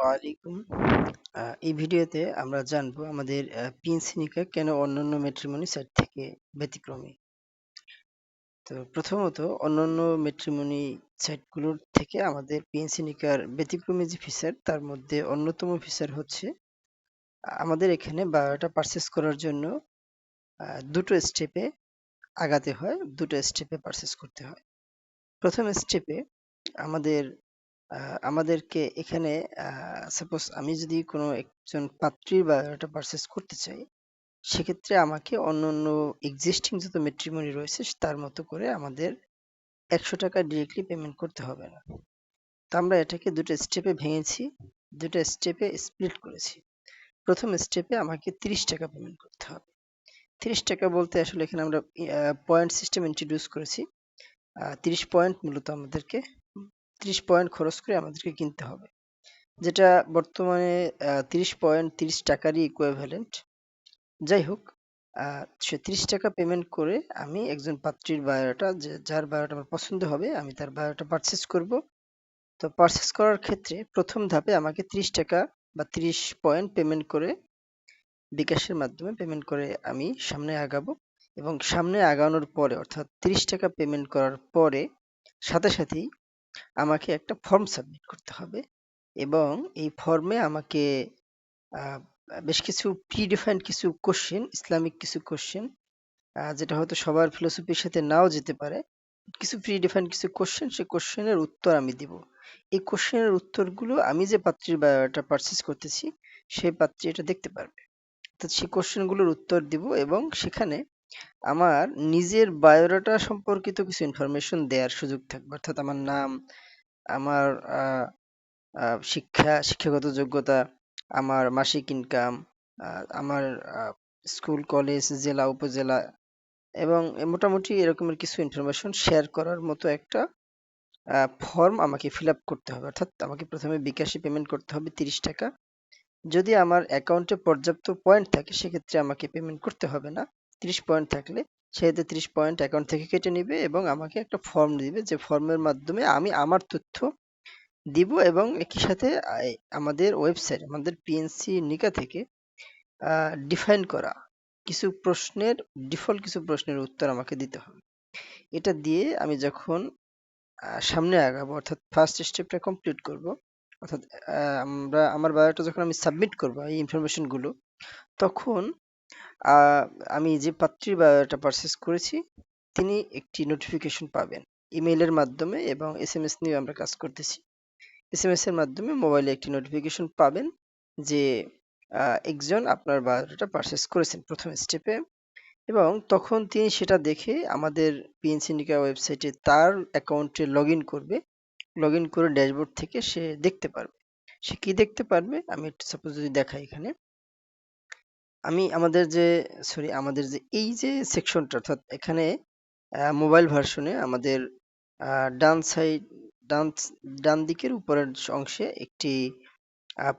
ওয়ালাইকুম। এই ভিডিওতে আমরা জানবো আমাদের পিএনসি নিকা কেন অন্যান্য ম্যাট্রিমনি সাইট থেকে ব্যতিক্রমী। তো প্রথমত অন্যান্য ম্যাট্রিমনি সাইটগুলোর থেকে আমাদের পিএনসি নিকার ব্যতিক্রমী যে ফিচার তার মধ্যে অন্যতম ফিচার হচ্ছে আমাদের এখানে বায়োডাটা পারচেজ করার জন্য দুটো স্টেপে আগাতে হয়, দুটো স্টেপে পারচেজ করতে হয়। প্রথম স্টেপে আমাদের আমাদেরকে এখানে সাপোজ আমি যদি কোনো একজন পাত্রীর বায়োডাটা পারচেজ করতে চাই, সেক্ষেত্রে আমাকে অন্যান্য এক্সিস্টিং যত ম্যাট্রিমনি রয়েছে তার মতো করে আমাদের ৳১০০ ডিরেক্টলি পেমেন্ট করতে হবে না। তো আমরা এটাকে দুটো স্টেপে ভেঙেছি, দুটো স্টেপে স্প্লিট করেছি। প্রথম স্টেপে আমাকে ৳৩০ পেমেন্ট করতে হবে। ৳৩০ বলতে আসলে এখানে আমরা পয়েন্ট সিস্টেম ইন্ট্রোডিউস করেছি। ৩০ পয়েন্ট মূলত আমাদেরকে ৩০ পয়েন্ট খরচ করে আমাদেরকে কিনতে হবে। যেটা বর্তমানে ৩০ পয়েন্ট ৳৩০ ইকুইভ্যালেন্ট। যাই হোক, সে ৳৩০ পেমেন্ট করে আমি একজন পাত্রীর বায়োডাটা যার বায়োডাটা আমার পছন্দ হবে আমি তার বায়োডাটা পারচেজ করব। তো পারচেজ করার ক্ষেত্রে প্রথম ধাপে আমাকে ৳৩০ বা ৩০ পয়েন্ট পেমেন্ট করে বিকাশের মাধ্যমে পেমেন্ট করে আমি সামনে আগাবো এবং সামনে আগানোর পরে অর্থাৎ ৳৩০ পেমেন্ট করার পরে সাথে সাথেই আমাকে একটা ফর্ম সাবমিট করতে হবে এবং এই ফর্মে আমাকে আ বেশ কিছু প্রি-ডিফাইন্ড কিছু কোয়েশ্চেন, ইসলামিক কিছু কোয়েশ্চেন যেটা হয়তো সবার ফিলোসফির সাথে নাও যেতে পারে। কিছু প্রি-ডিফাইন্ড কিছু কোয়েশ্চেন, সেই কোয়েশ্চেনের উত্তর আমি দিব। এই কোয়েশ্চেনের উত্তরগুলো আমি যে পাত্রীর বায়োডাটা পারচেজ করতেছি, সেই পাত্রী এটা দেখতে পারবে। অর্থাৎ সেই কোয়েশ্চেনগুলোর উত্তর দিব এবং সেখানে আমার নিজের বায়োডাটা সম্পর্কিত কিছু ইনফরমেশন দেয়ার সুযোগ থাকবে। অর্থাৎ আমার নাম, আমার আ আ শিক্ষাগত যোগ্যতা, আমার মাসিক ইনকাম, আ আমার আ স্কুল, কলেজ, জেলা, উপজেলা এবং মোটামুটি এরকমের কিছু ইনফরমেশন শেয়ার করার মতো একটা ফর্ম আমাকে ফিল আপ করতে হবে। অর্থাৎ আমাকে প্রথমে বিকাশে পেমেন্ট করতে হবে ৳৩০। যদি আমার অ্যাকাউন্টে পর্যাপ্ত পয়েন্ট থাকে সেক্ষেত্রে আমাকে পেমেন্ট করতে হবে না। ৩০ পয়েন্ট থাকলে সেক্ষেত্রে ৩০ পয়েন্ট অ্যাকাউন্ট থেকে কেটে নিবে এবং আমাকে একটা ফর্ম দিবে যে ফর্মের মাধ্যমে আমি আমার তথ্য দিব এবং একই সাথে আমাদের ওয়েবসাইট, আমাদের পিএনসি নিকা থেকে আ ডিফাইন করা কিছু প্রশ্নের ডিফল্ট কিছু প্রশ্নের উত্তর আমাকে দিতে হবে। এটা দিয়ে আমি যখন সামনে আগাবো অর্থাৎ ফার্স্ট স্টেপটা কমপ্লিট করব। অর্থাৎ আমার বায়োডাটা যখন আমি সাবমিট করব এই ইনফরমেশন গুলো, তখন আ আমি যে পাত্রীর বায়োডাটা পারচেজ করেছি তিনি একটি নোটিফিকেশন পাবেন। ইমেইলের মাধ্যমে এবং এসএমএস নিয়ে আমরা কাজ করতেছি। এসএমএস এর মাধ্যমে মোবাইলে একটি নোটিফিকেশন পাবেন যে আ একজন আপনার বায়োডাটা পারচেজ করেছেন ১ম স্টেপে এবং তখন তিনি সেটা দেখে আমাদের পিএনসি নিকা ওয়েবসাইটে তার অ্যাকাউন্টে লগইন করবে। লগইন করে ড্যাশবোর্ড থেকে সে দেখতে পারবে। সে কি দেখতে পারবে? আমি একটু সাপোজ যদি দেখাই এখানে। আমি আমাদের যে এই যে সেকশনটা অর্থাৎ এখানে মোবাইল ভার্সনে আমাদের আ ডান সাইড ডান ডান দিকের উপরের অংশে একটি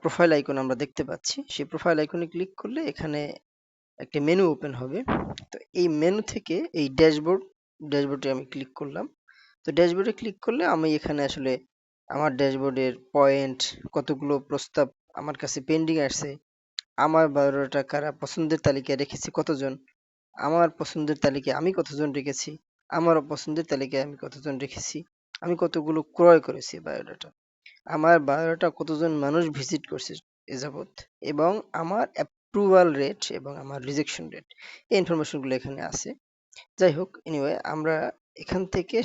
প্রোফাইল আইকন আমরা দেখতে পাচ্ছি। সেই প্রোফাইল আইকনে ক্লিক করলে এখানে একটি মেনু ওপেন হবে। তো এই মেনু থেকে এই ড্যাশবোর্ডে আমি ক্লিক করলাম। তো ড্যাশবোর্ডে ক্লিক করলে আমি এখানে আসলে আমার ড্যাশবোর্ডের পয়েন্ট, কতগুলো প্রস্তাব আমার কাছে পেন্ডিং আসছে, আমার বায়োডাটা কারা পছন্দের তালিকায় রেখেছি কতজন, আমার পছন্দের তালিকায় আমি কতজন রেখেছি, আমার অপছন্দের তালিকায় আমি কতজন রেখেছি, আমি কতগুলো ক্রয় করেছি বায়োডাটা, আমার বায়োডাটা কতজন মানুষ ভিজিট করছে এ যাবৎ এবং আমার অ্যাপ্রুভাল রেট এবং আমার রিজেকশন রেট এই ইনফরমেশন গুলো এখানে আছে। যাই হোক, এনিওয়ে আমরা এখান থেকে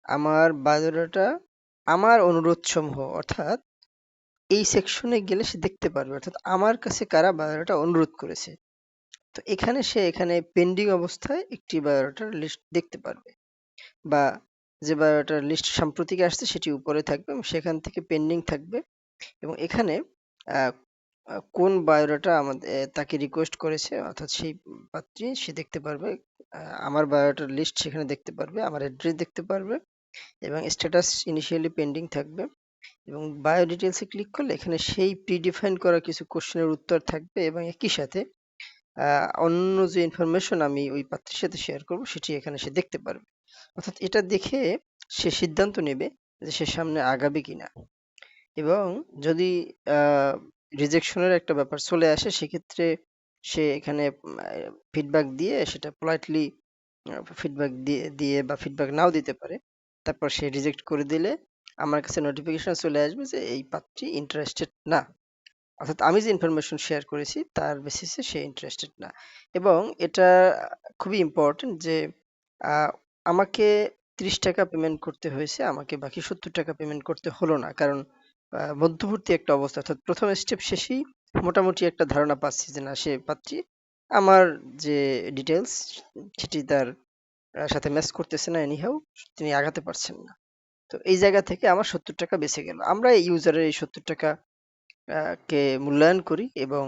আমার বায়োডাটা আমার অনুরোধসমূহ অর্থাৎ এই সেকশনে গেলে সে দেখতে পারবে অর্থাৎ আমার কাছে কারা বায়োডাটা অনুরোধ করেছে। তো এখানে পেন্ডিং অবস্থায় একটি বায়োডাটার লিস্ট দেখতে পারবে বা যে বায়োডাটার লিস্ট সাম্প্রতিক আসছে সেটি উপরে থাকবে এবং সেখান থেকে পেন্ডিং থাকবে এবং এখানে আহ, কোন বায়োডাটা আমাদের তাকে রিকোয়েস্ট করেছে অর্থাৎ সেই পাত্রী সে দেখতে পারবে। আমার বায়োডাটার লিস্ট সেখানে দেখতে পারবে, আমার অ্যাড্রেস দেখতে পারবে এবং স্ট্যাটাস ইনিশিয়ালি পেন্ডিং থাকবে এবং বায়ো ডিটেইলস এ ক্লিক করলে এখানে সেই প্রিডিফাইন করা কিছু কোশ্চেনের উত্তর থাকবে এবং একই সাথে অন্য যে ইনফরমেশন আমি ওই পাত্রের সাথে শেয়ার করব সেটি এখানে সে দেখতে পারবে। অর্থাৎ এটা দেখে সে সিদ্ধান্ত নেবে যে সে সামনে আগাবে কিনা এবং যদি রিজেকশনের একটা ব্যাপার চলে আসে সেক্ষেত্রে সে এখানে ফিডব্যাক দিয়ে সেটা পোলাইটলি ফিডব্যাক দিয়ে দিয়ে বা ফিডব্যাক নাও দিতে পারে। তারপর সে রিজেক্ট করে দিলে আমার কাছে নোটিফিকেশন চলে আসবে যে এই পাত্রী ইন্টারেস্টেড না। অর্থাৎ আমি যে ইনফরমেশন শেয়ার করেছি তার বেসিসে সে ইন্টারেস্টেড না। এবং এটা খুবই ইম্পর্টেন্ট যে আহ, আমাকে 30 টাকা পেমেন্ট করতে হয়েছে, আমাকে বাকি 70 টাকা পেমেন্ট করতে হলো না। কারণ মধ্যবর্তী একটা অবস্থা, অর্থাৎ প্রথম স্টেপ শেষেই মোটামুটি একটা ধারণা পাচ্ছি যে না, সে পাত্রী আমার যে ডিটেলস সেটি তার সাথে ম্যাচ করতেছে না, এনিহাউ তিনি আগাতে পারছেন না। তো এই জায়গা থেকে আমার 70 টাকা বেঁচে গেল। আমরা ইউজারের এই 70 টাকা কে মূল্যায়ন করি এবং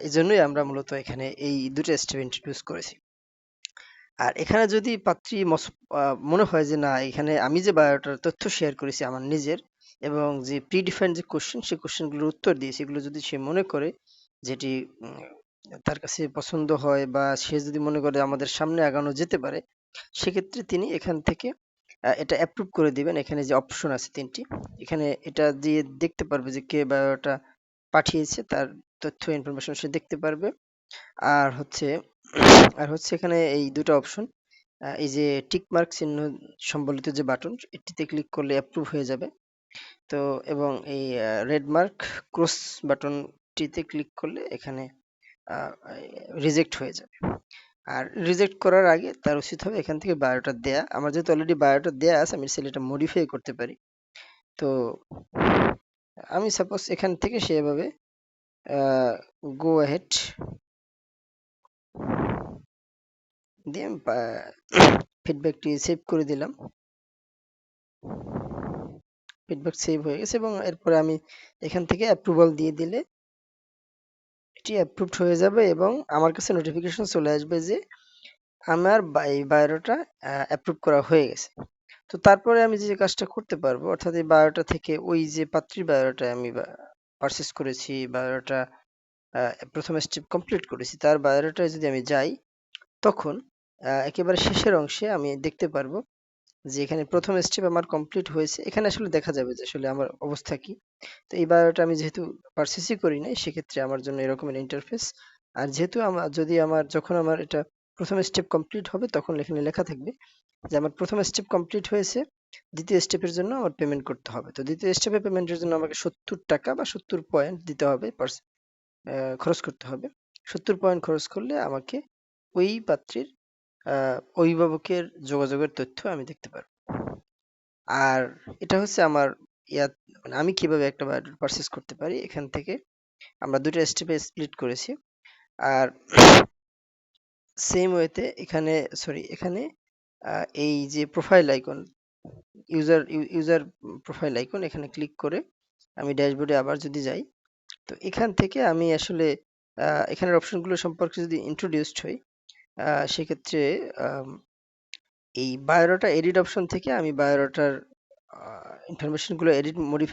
এজন্যই আমরা মূলত এখানে এই দুটো স্টেপ ইন্ট্রোডিউস করেছি। আর এখানে যদি পাত্রী মনে হয় যে না, এখানে আমি যে বায়োটার তথ্য শেয়ার করেছি আমার নিজের এবং যে প্রিডিফাইন্ড যে কোশ্চেন, সেই কোশ্চেনগুলোর উত্তর দিয়েছি, এগুলো যদি সে মনে করে যেটি তার কাছে পছন্দ হয় বা সে যদি মনে করে আমাদের সামনে আগানো যেতে পারে, সেক্ষেত্রে তিনি এখান থেকে এটা অ্যাপ্রুভ করে দিবেন। এখানে যে অপশন আছে ৩টি, এখানে এটা দিয়ে দেখতে পারবে যে কে বায়োটা পাঠিয়েছে, তার তথ্য ইনফরমেশন সে দেখতে পারবে। আর হচ্ছে এখানে এই দুটো অপশন, এই যে টিক মার্ক চিহ্ন সম্বলিত যে বাটন, এটিতে ক্লিক করলে অ্যাপ্রুভ হয়ে যাবে। তো এবং এই রেড মার্ক ক্রস বাটনটিতে ক্লিক করলে এখানে রিজেক্ট হয়ে যাবে। আর রিজেক্ট করার আগে তার উচিত হবে এখান থেকে বায়োটা দেয়া। আমার যেহেতু অলরেডি বায়োটা দেয়া আছে, আমি চাইলে এটা মডিফাই করতে পারি। তো আমি সাপোজ এখান থেকে সেভাবে গো অ্যাহেড দিয়ে ফিডব্যাকটি সেভ করে দিলাম। ফিডব্যাক সেভ হয়ে গেছে এবং এরপরে আমি এখান থেকে অ্যাপ্রুভাল দিয়ে দিলে এটি অ্যাপ্রুভড হয়ে যাবে এবং আমার কাছে নোটিফিকেশন চলে আসবে যে আমার এই বায়োটা অ্যাপ্রুভ করা হয়ে গেছে। তো তারপরে আমি যে কাজটা করতে পারবো, অর্থাৎ এই বায়োটা থেকে ওই যে পাত্রীর বায়োটা আমি পারচেস করেছি, বায়োটা প্রথম স্টেপ কমপ্লিট করেছি, তার বায়োটায় যদি আমি যাই, তখন একেবারে শেষের অংশে আমি দেখতে পারবো যে এখানে প্রথম স্টেপ আমার কমপ্লিট হয়েছে। এখানে আসলে দেখা যাবে যে আসলে আমার অবস্থা কি। তো এই বায়োটা আমি যেহেতু পারচেসই করি নাই, সেক্ষেত্রে আমার জন্য এরকমের ইন্টারফেস। আর যেহেতু আমার যদি আমার যখন আমার এটা প্রথম স্টেপ কমপ্লিট হবে, তখন এখানে লেখা থাকবে যে আমার প্রথম স্টেপ কমপ্লিট হয়েছে, দ্বিতীয় স্টেপের জন্য আমার পেমেন্ট করতে হবে। তো দ্বিতীয় স্টেপে পেমেন্টের জন্য আমাকে 70 টাকা বা 70 পয়েন্ট দিতে হবে, খরচ করতে হবে। 70 পয়েন্ট খরচ করলে আমাকে ওই পাত্রীর অভিভাবকের যোগাযোগের তথ্য আমি দেখতে পারবো। আর এটা হচ্ছে আমার ইয়াত, মানে আমি কিভাবে একটা বায়োডাটা পারচেজ করতে পারি। এখান থেকে আমরা দুটো স্টেপে স্প্লিট করেছি। আর সেম ওয়েতে এখানে, সরি, এখানে এই যে profile icon, user profile icon, এখানে ক্লিক করে আমি ড্যাশবোর্ডে আবার যদি যাই, তো এখান থেকে আমি আসলে এখানের অপশনগুলো সম্পর্কে যদি ইন্ট্রোডিউসড হই, সেক্ষেত্রে এই বায়োডাটা এডিট অপশন থেকে আমি বায়োডাটার ইনফরমেশন গুলো এডিট মডিফাই